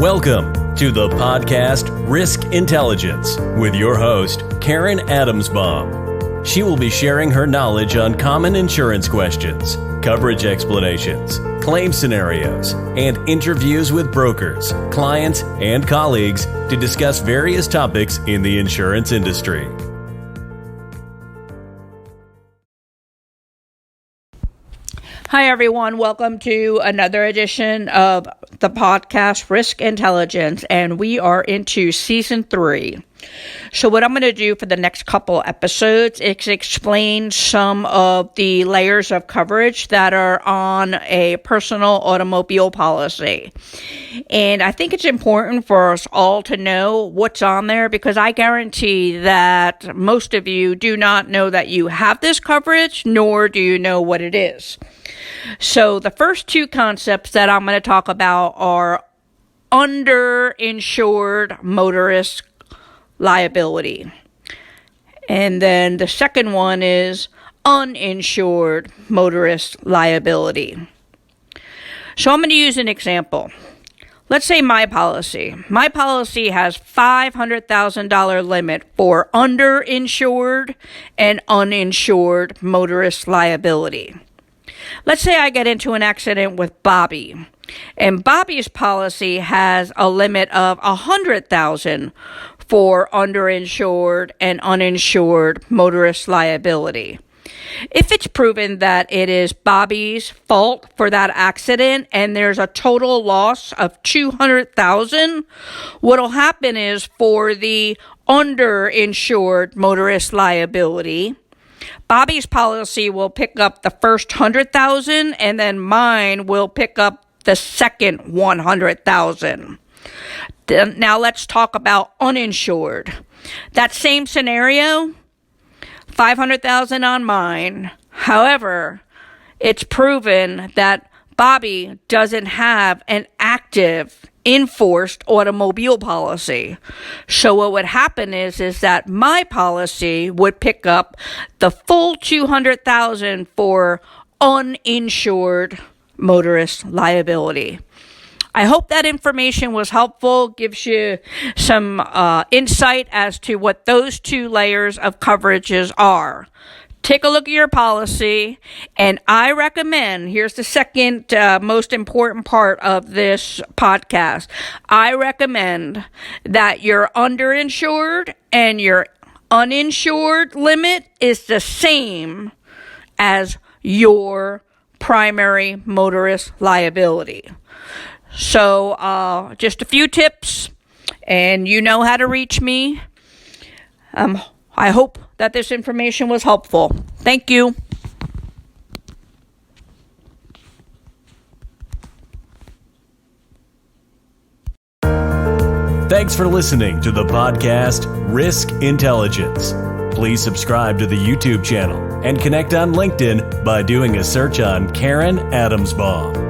Welcome to the podcast Risk Intelligence with your host, Karen Adamsbaum. She will be sharing her knowledge on common insurance questions, coverage explanations, claim scenarios, and interviews with brokers, clients, and colleagues to discuss various topics in the insurance industry. Hi, everyone. Welcome to another edition of the podcast Risk Intelligence, and we are into Season 3. So what I'm going to do for the next couple episodes is explain some of the layers of coverage that are on a personal automobile policy. And I think it's important for us all to know what's on there because I guarantee that most of you do not know that you have this coverage, nor do you know what it is. So the first two concepts that I'm going to talk about are underinsured motorist liability. And then the second one is uninsured motorist liability. So I'm going to use an example. Let's say my policy. My policy has $500,000 limit for underinsured and uninsured motorist liability. Let's say I get into an accident with Bobby, and Bobby's policy has a limit of $100,000 for underinsured and uninsured motorist liability. If it's proven that it is Bobby's fault for that accident and there's a total loss of $200,000, what'll happen is for the underinsured motorist liability, Bobby's policy will pick up the first $100,000 and then mine will pick up the second $100,000. Now let's talk about uninsured. That same scenario, $500,000 on mine. However, it's proven that Bobby doesn't have an active enforced automobile policy. So what would happen is that my policy would pick up the full $200,000 for uninsured motorist liability. I hope that information was helpful, gives you some insight as to what those two layers of coverages are. Take a look at your policy, and I recommend, here's the second most important part of this podcast. I recommend that your underinsured and your uninsured limit is the same as your primary motorist liability. So just a few tips, and you know how to reach me. I hope that this information was helpful. Thank you. Thanks for listening to the podcast Risk Intelligence. Please subscribe to the YouTube channel and connect on LinkedIn by doing a search on Karen Adamsbaum.